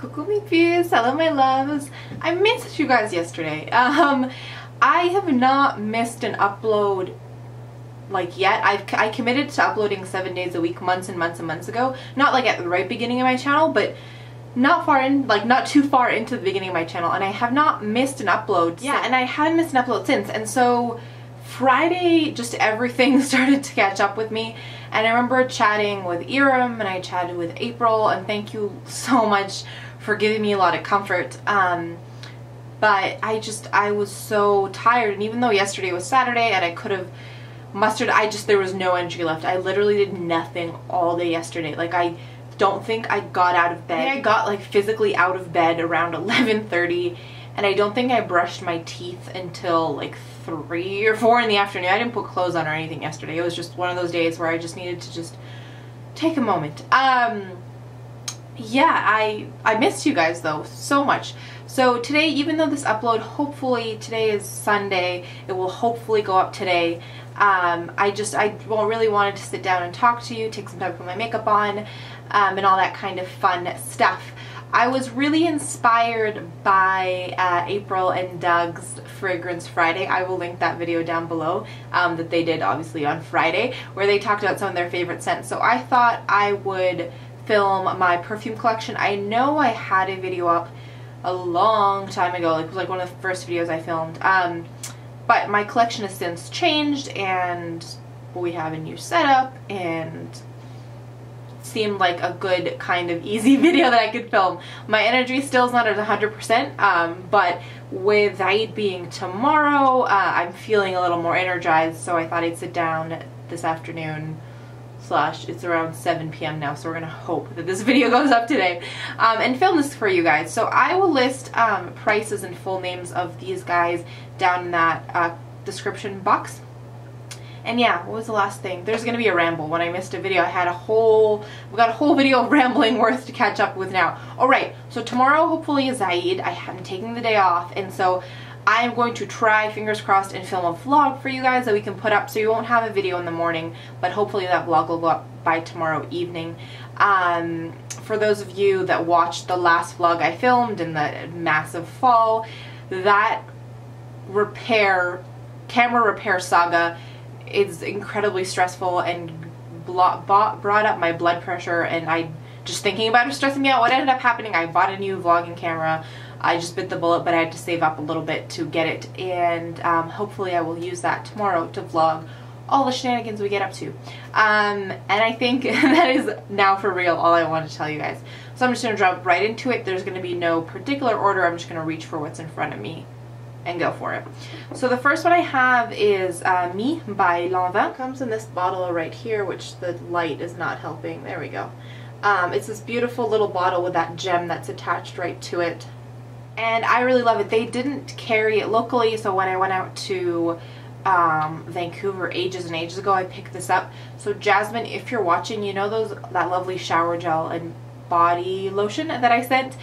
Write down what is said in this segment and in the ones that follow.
Coucou mes puces, hello my loves. I missed you guys yesterday. I have not missed an upload like yet. I committed to uploading 7 days a week months and months and months ago. Not like at the right beginning of my channel, but not far in, like not too far into the beginning of my channel, and I have not missed an upload. Yeah, and I haven't missed an upload since. And so Friday, just everything started to catch up with me, and I remember chatting with Iram and I chatted with April, and thank you so much for giving me a lot of comfort. But I was so tired, and even though yesterday was Saturday and I could have mustered, there was no energy left. I literally did nothing all day yesterday. Like, I don't think I got out of bed. I got like physically out of bed around 11:30, and I don't think I brushed my teeth until like 3 or 4 in the afternoon. I didn't put clothes on or anything yesterday. It was just one of those days where I just needed to just take a moment. Yeah, I missed you guys though so much. So today, even though this upload, hopefully today is Sunday, it will hopefully go up today. I really wanted to sit down and talk to you, take some time to put my makeup on, and all that kind of fun stuff. I was really inspired by April and Doug's Fragrance Friday. I will link that video down below that they did obviously on Friday, where they talked about some of their favorite scents. So I thought I would film my perfume collection. I know I had a video up a long time ago, like it was like one of the first videos I filmed, but my collection has since changed, and we have a new setup, and it seemed like a good kind of easy video that I could film. My energy still is not at 100%, but with Eid being tomorrow, I'm feeling a little more energized, so I thought I'd sit down this afternoon. It's around 7 p.m. now, so we're gonna hope that this video goes up today, and film this for you guys. So I will list prices and full names of these guys down in that description box. And yeah, what was the last thing? There's gonna be a ramble. When I missed a video, we got a whole video of rambling worth to catch up with now. Alright, so tomorrow hopefully is Eid. I'm taking the day off, and so I'm going to try, fingers crossed, and film a vlog for you guys that we can put up, so you won't have a video in the morning, but hopefully that vlog will go up by tomorrow evening. For those of you that watched the last vlog I filmed in the massive fall, that camera repair saga is incredibly stressful and brought up my blood pressure, and just thinking about it stressing me out. What ended up happening, I bought a new vlogging camera. I just bit the bullet, but I had to save up a little bit to get it, and hopefully I will use that tomorrow to vlog all the shenanigans we get up to. And I think that is now for real all I want to tell you guys. So I'm just going to jump right into it. There's going to be no particular order. I'm just going to reach for what's in front of me and go for it. So the first one I have is Me by Lanvin. It comes in this bottle right here, which the light is not helping. There we go. It's this beautiful little bottle with that gem that's attached right to it. And I really love it. They didn't carry it locally, so when I went out to Vancouver ages and ages ago, I picked this up. So Jasmine, if you're watching, you know that lovely shower gel and body lotion that I sent?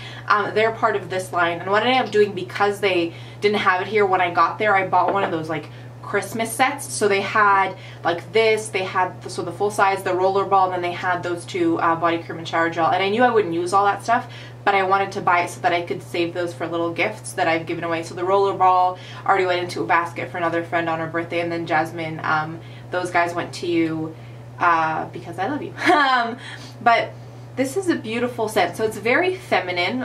They're part of this line. And what I ended up doing, because they didn't have it here when I got there, I bought one of those like Christmas sets. So they had like this, they had the full size, the roller ball, and then they had those two body cream and shower gel. And I knew I wouldn't use all that stuff, but I wanted to buy it so that I could save those for little gifts that I've given away. So the roller ball already went into a basket for another friend on her birthday, and then Jasmine, those guys went to you because I love you. But this is a beautiful scent. So it's very feminine.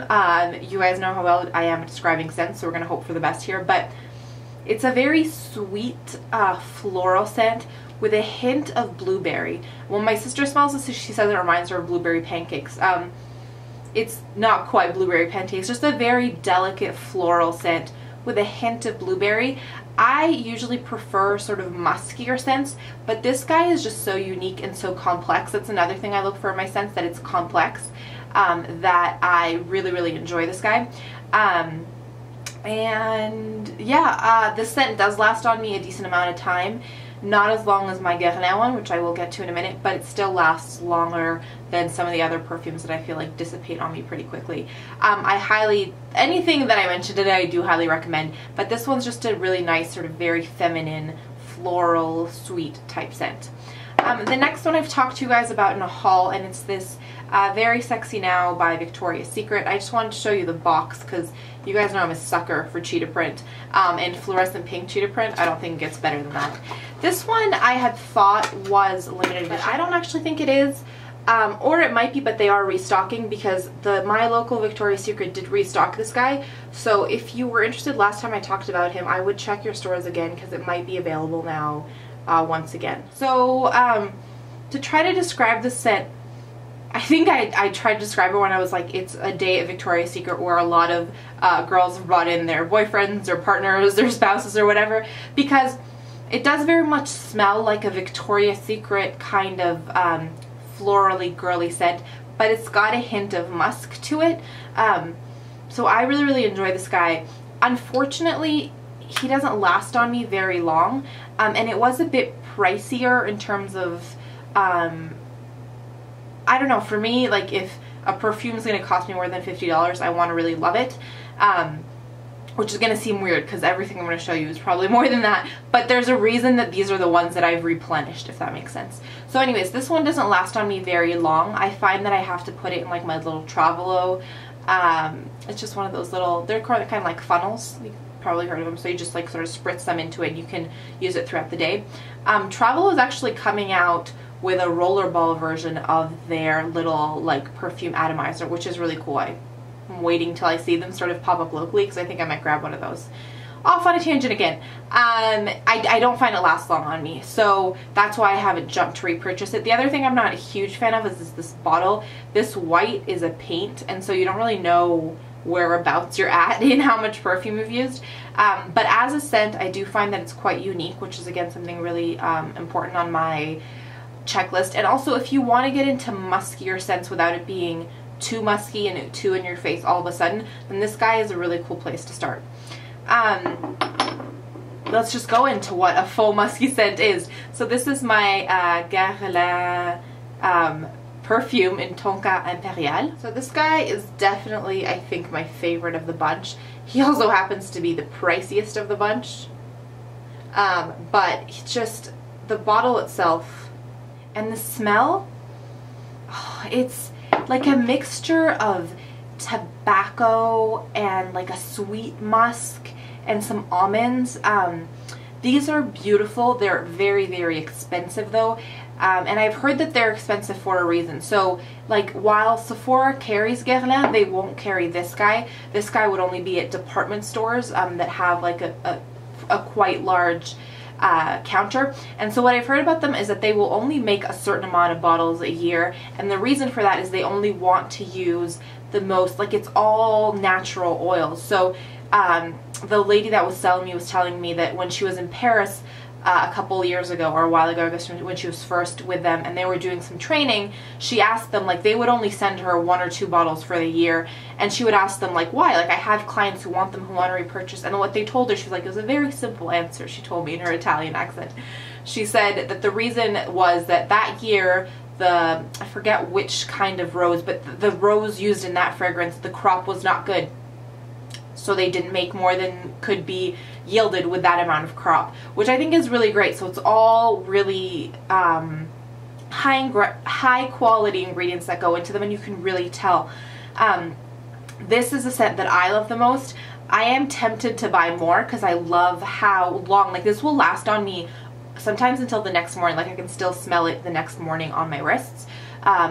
You guys know how well I am at describing scents, so we're gonna hope for the best here. But it's a very sweet floral scent with a hint of blueberry. When my sister smells this, she says it reminds her of blueberry pancakes. It's not quite blueberry pancakes, just a very delicate floral scent with a hint of blueberry. I usually prefer sort of muskier scents, but this guy is just so unique and so complex. That's another thing I look for in my scents, that it's complex, that I really, really enjoy this guy. And yeah, this scent does last on me a decent amount of time. Not as long as my Guerlain one, which I will get to in a minute, but it still lasts longer than some of the other perfumes that I feel like dissipate on me pretty quickly. Anything that I mentioned today I do highly recommend, but this one's just a really nice sort of very feminine, floral, sweet type scent. The next one I've talked to you guys about in a haul, and it's this Very Sexy Now by Victoria's Secret. I just wanted to show you the box because you guys know I'm a sucker for cheetah print. And fluorescent pink cheetah print, I don't think it gets better than that. This one I had thought was limited, but I don't actually think it is. Or it might be, but they are restocking because my local Victoria's Secret did restock this guy. So if you were interested last time I talked about him, I would check your stores again because it might be available now once again. So to try to describe the scent, I think I tried to describe it when I was like, it's a day at Victoria's Secret where a lot of girls brought in their boyfriends or partners, their spouses or whatever, because it does very much smell like a Victoria's Secret kind of florally girly scent, but it's got a hint of musk to it. So I really enjoy this guy. Unfortunately, he doesn't last on me very long, and it was a bit pricier in terms of I don't know, for me, like if a perfume is going to cost me more than $50, I want to really love it. Which is going to seem weird because everything I'm going to show you is probably more than that. But there's a reason that these are the ones that I've replenished, if that makes sense. So anyways, this one doesn't last on me very long. I find that I have to put it in like my little Travelo. It's just one of those little, they're kind of like funnels. You've probably heard of them. So you just like sort of spritz them into it and you can use it throughout the day. Travelo is actually coming out with a rollerball version of their little like perfume atomizer, which is really cool. I'm waiting till I see them sort of pop up locally because I think I might grab one of those. Off on a tangent again. I don't find it lasts long on me, so that's why I haven't jumped to repurchase it. The other thing I'm not a huge fan of is this bottle. This white is a paint, and so you don't really know whereabouts you're at in how much perfume you've used. But as a scent, I do find that it's quite unique, which is again something really important on my checklist. And also, if you want to get into muskier scents without it being too musky and too in your face all of a sudden, then this guy is a really cool place to start. Let's just go into what a faux musky scent is. So this is my Guerlain perfume in Tonka Imperial. So this guy is definitely, I think, my favorite of the bunch. He also happens to be the priciest of the bunch. But just the bottle itself and the smell, oh, it's like a mixture of tobacco and like a sweet musk and some almonds. These are beautiful. They're very expensive though, and I've heard that they're expensive for a reason. So like while Sephora carries Guerlain, they won't carry this guy. This guy would only be at department stores that have like a quite large counter. And so what I've heard about them is that they will only make a certain amount of bottles a year, and the reason for that is they only want to use the most, like it's all natural oils. So the lady that was selling me was telling me that when she was in Paris a couple years ago, or a while ago, I guess when she was first with them and they were doing some training, she asked them, like they would only send her 1 or 2 bottles for the year, and she would ask them like, why? Like I have clients who want them, who want to repurchase. And what they told her, she was like, it was a very simple answer. She told me in her Italian accent. She said that the reason was that that year I forget which kind of rose, but the rose used in that fragrance, the crop was not good. So they didn't make more than could be yielded with that amount of crop, which I think is really great. So it's all really high quality ingredients that go into them, and you can really tell. This is a scent that I love the most. I am tempted to buy more because I love how long, like this will last on me sometimes until the next morning. Like I can still smell it the next morning on my wrists.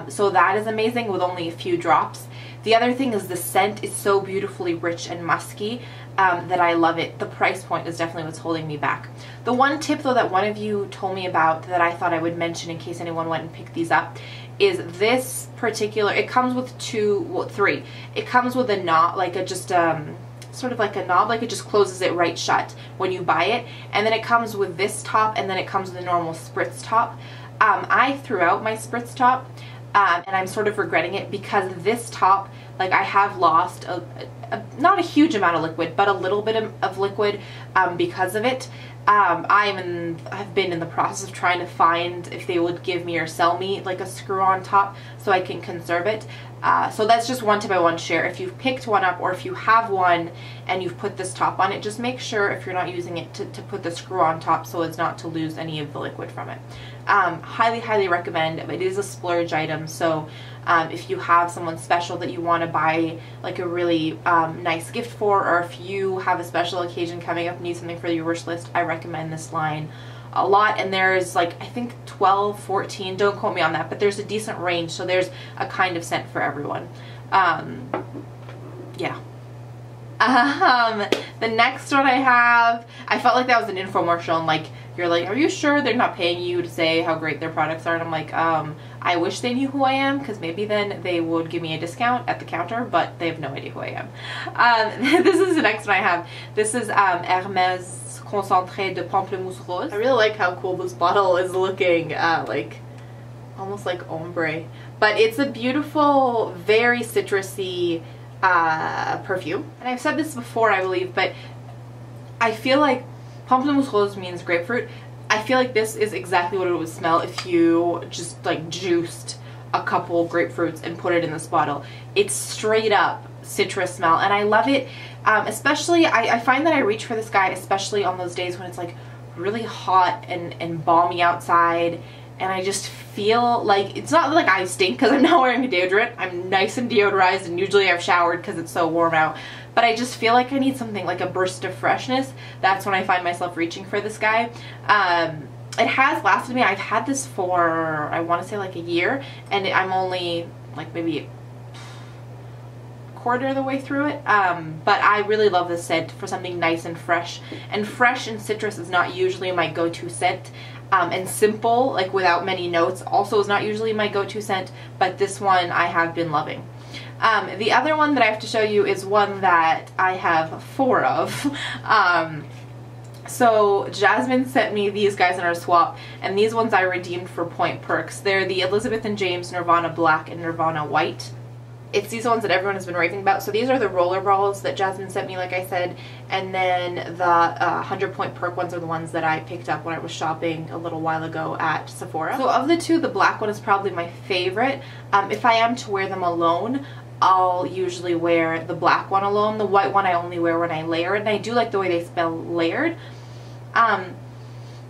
So that is amazing with only a few drops. The other thing is the scent is so beautifully rich and musky that I love it. The price point is definitely what's holding me back. The one tip though that one of you told me about that I thought I would mention in case anyone went and picked these up is this particular, it comes with 3. It comes with a knob, like a just sort of like a knob, like it just closes it right shut when you buy it. And then it comes with this top, and then it comes with a normal spritz top. I threw out my spritz top, and I'm sort of regretting it because this top, like I have lost not a huge amount of liquid, but a little bit of liquid because of it. I've been in the process of trying to find if they would give me or sell me like a screw-on top so I can conserve it. So that's just one tip I want to share. If you've picked one up, or if you have one and you've put this top on it, just make sure if you're not using it to put the screw on top so as not to lose any of the liquid from it. Highly recommend. It is a splurge item, so if you have someone special that you want to buy like a really nice gift for, or if you have a special occasion coming up and need something for your wish list, I recommend this line a lot. And there's like, I think 12, 14, don't quote me on that, but there's a decent range, so there's a kind of scent for everyone. Yeah. The next one I have, I felt like that was an infomercial, and like, you're like, are you sure they're not paying you to say how great their products are? And I'm like, I wish they knew who I am, because maybe then they would give me a discount at the counter, but they have no idea who I am. This is the next one I have. This is Hermès Concentré de Pamplemousse Rose. I really like how cool this bottle is looking, like almost like ombre, but it's a beautiful, very citrusy perfume. And I've said this before, I believe, but I feel like Pamplemousse Rose means grapefruit. I feel like this is exactly what it would smell if you just like juiced a couple grapefruits and put it in this bottle. It's straight up citrus smell, and I love it. Especially, I find that I reach for this guy especially on those days when it's like really hot and balmy outside, and I just feel like, it's not like I stink because I'm not wearing a deodorant. I'm nice and deodorized, and usually I've showered because it's so warm out, but I just feel like I need something like a burst of freshness. That's when I find myself reaching for this guy. It has lasted me. I've had this for, I want to say like a year, and I'm only like maybe quarter of the way through it, but I really love this scent for something nice and fresh. And fresh and citrus is not usually my go-to scent, and simple, like without many notes, also is not usually my go-to scent, but this one I have been loving. The other one that I have to show you is one that I have 4 of. So Jasmine sent me these guys in our swap, and these ones I redeemed for point perks. They're the Elizabeth and James Nirvana Black and Nirvana White. It's these ones that everyone has been raving about. So these are the roller balls that Jasmine sent me, like I said, and then the 100 point perk ones are the ones that I picked up when I was shopping a little while ago at Sephora. So of the two, the black one is probably my favorite. If I am to wear them alone, I'll usually wear the black one alone. The white one I only wear when I layer it, and I do like the way they smell layered.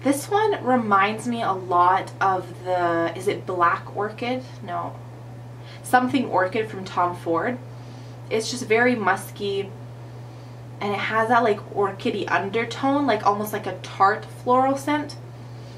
This one reminds me a lot of the, is it Black Orchid? No. Something Orchid from Tom Ford. It's just very musky, and it has that like orchidy undertone, like almost like a tart floral scent,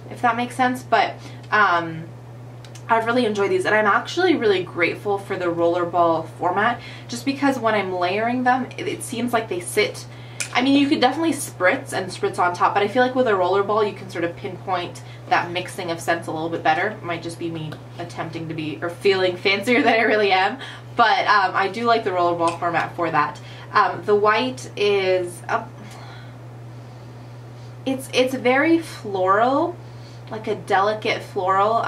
if that makes sense. But I've really enjoyed these, and I'm actually really grateful for the rollerball format, just because when I'm layering them, it seems like they sit, I mean, you could definitely spritz on top, but I feel like with a rollerball you can sort of pinpoint that mixing of scents a little bit better. It might just be me attempting to be, or feeling fancier than I really am, but I do like the rollerball format for that. The white is, it's very floral, like a delicate floral.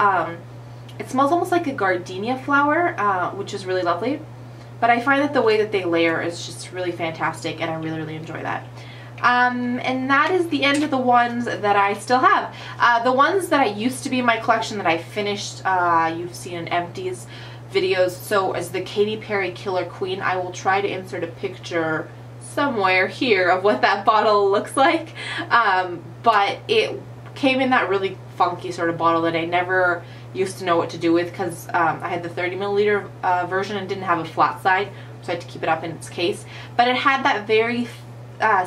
It smells almost like a gardenia flower, which is really lovely. But I find that the way that they layer is just really fantastic, and I really enjoy that. And that is the end of the ones that I still have. The ones that I used to be in my collection that I finished, you've seen in empties videos. So as the Katy Perry Killer Queen, I will try to insert a picture somewhere here of what that bottle looks like. But it came in that really funky sort of bottle that I never used to know what to do with, because I had the 30 milliliter version and didn't have a flat side, so I had to keep it up in its case. But it had that very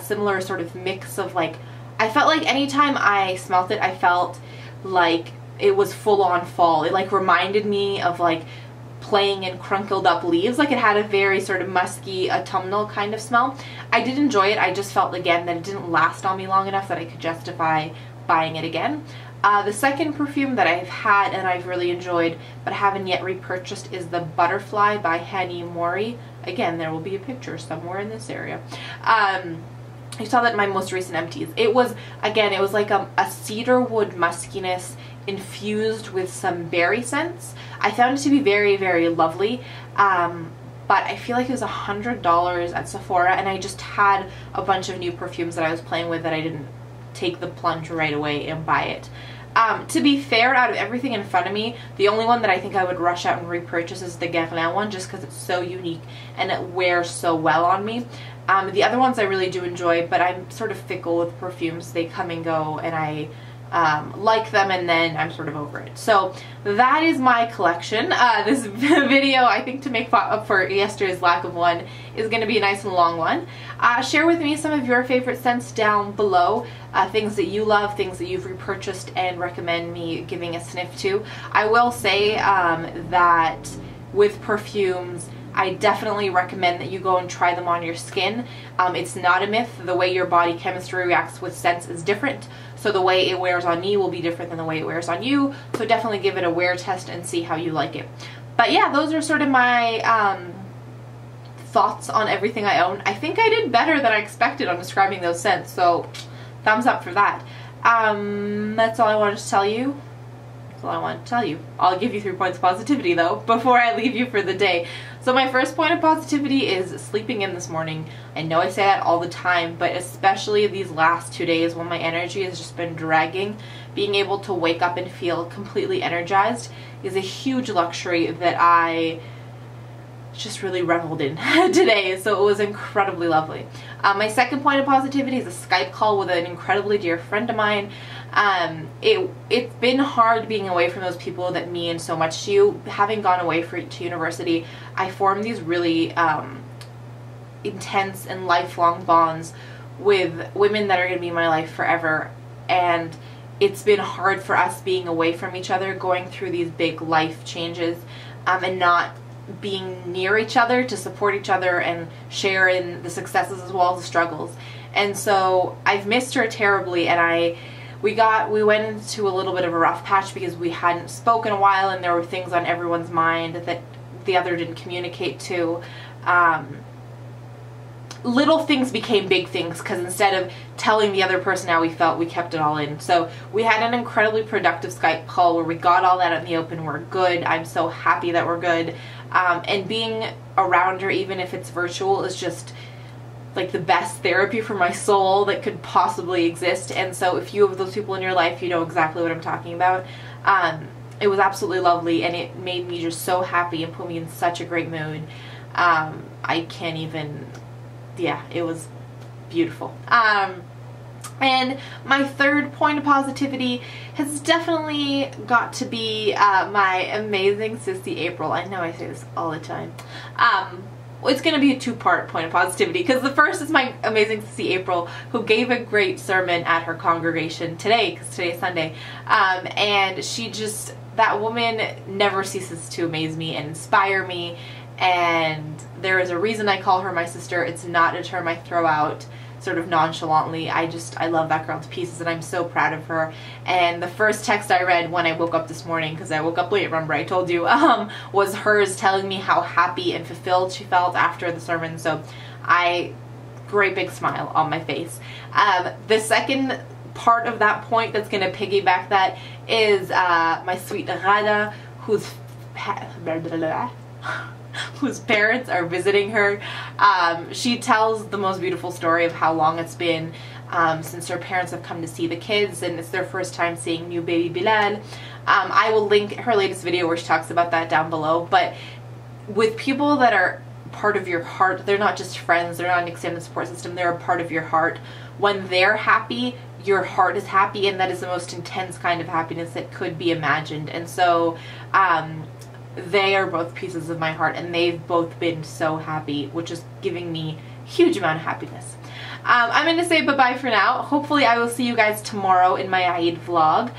similar sort of mix of, like, I felt like anytime I smelt it, I felt like it was full on fall. It like reminded me of like playing in crunkled up leaves. Like, it had a very sort of musky autumnal kind of smell. I did enjoy it. I just felt again that it didn't last on me long enough that I could justify buying it again. The second perfume that I've had and I've really enjoyed but haven't yet repurchased is the Butterfly by Amore. Again, there will be a picture somewhere in this area. You saw that in my most recent empties. It was, again, it was like a cedarwood muskiness infused with some berry scents. I found it to be very lovely. But I feel like it was $100 at Sephora, and I just had a bunch of new perfumes that I was playing with that I didn't take the plunge right away and buy it. To be fair, out of everything in front of me, the only one that I think I would rush out and repurchase is the Guerlain one, just because it's so unique and it wears so well on me. The other ones I really do enjoy, but I'm sort of fickle with perfumes. They come and go, and I like them, and then I'm sort of over it. So that is my collection. This video, I think, to make up for yesterday's lack of one, is going to be a nice and long one. Share with me some of your favorite scents down below, things that you love, things that you've repurchased and recommend me giving a sniff to. I will say that with perfumes, I definitely recommend that you go and try them on your skin. It's not a myth. The way your body chemistry reacts with scents is different. So the way it wears on me will be different than the way it wears on you. So definitely give it a wear test and see how you like it. But yeah, those are sort of my thoughts on everything I own. I think I did better than I expected on describing those scents. So thumbs up for that. That's all I wanted to tell you. All I want to tell you. I'll give you 3 points of positivity though before I leave you for the day. So my first point of positivity is sleeping in this morning. I know I say that all the time, but especially these last 2 days when my energy has just been dragging, being able to wake up and feel completely energized is a huge luxury that I just really reveled in today. So it was incredibly lovely. My second point of positivity is a Skype call with an incredibly dear friend of mine. It's been hard being away from those people that mean so much to you. Having gone away to university, I formed these really intense and lifelong bonds with women that are going to be in my life forever, and it's been hard for us being away from each other, going through these big life changes, and not being near each other to support each other and share in the successes as well as the struggles. And so I've missed her terribly, and we went into a little bit of a rough patch because we hadn't spoken a while, and there were things on everyone's mind that the other didn't communicate to. Little things became big things because instead of telling the other person how we felt, we kept it all in. So we had an incredibly productive Skype call where we got all that out in the open. We're good. I'm so happy that we're good. And being around her, even if it's virtual, is just like the best therapy for my soul that could possibly exist. And so if you have those people in your life, you know exactly what I'm talking about. It was absolutely lovely, and it made me just so happy and put me in such a great mood. I can't even, yeah, it was beautiful. And my third point of positivity has definitely got to be my amazing sissy April. I know I say this all the time. It's going to be a two-part point of positivity, because the first is my amazing sissy April, who gave a great sermon at her congregation today, because today is Sunday, and she just, that woman never ceases to amaze me and inspire me, and there is a reason I call her my sister. It's not a term I throw out sort of nonchalantly. I love that girl to pieces, and I'm so proud of her. And the first text I read when I woke up this morning, because I woke up late, remember I told you, was hers telling me how happy and fulfilled she felt after the sermon. So great big smile on my face. The second part of that point that's going to piggyback that is my sweet Rada, whose parents are visiting her. She tells the most beautiful story of how long it's been since her parents have come to see the kids, and it's their first time seeing new baby Bilal. I will link her latest video where she talks about that down below. But with people that are part of your heart, they're not just friends, they're not an extended support system, they're a part of your heart. When they're happy, your heart is happy, and that is the most intense kind of happiness that could be imagined. And so they are both pieces of my heart, and they've both been so happy, which is giving me a huge amount of happiness. I'm going to say bye-bye for now. Hopefully I will see you guys tomorrow in my Eid vlog.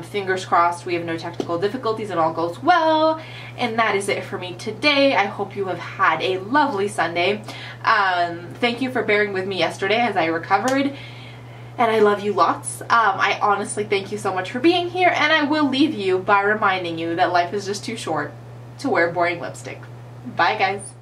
Fingers crossed we have no technical difficulties and all goes well. And that is it for me today. I hope you have had a lovely Sunday. Thank you for bearing with me yesterday as I recovered. And I love you lots. I honestly thank you so much for being here, and I will leave you by reminding you that life is just too short to wear boring lipstick. Bye guys.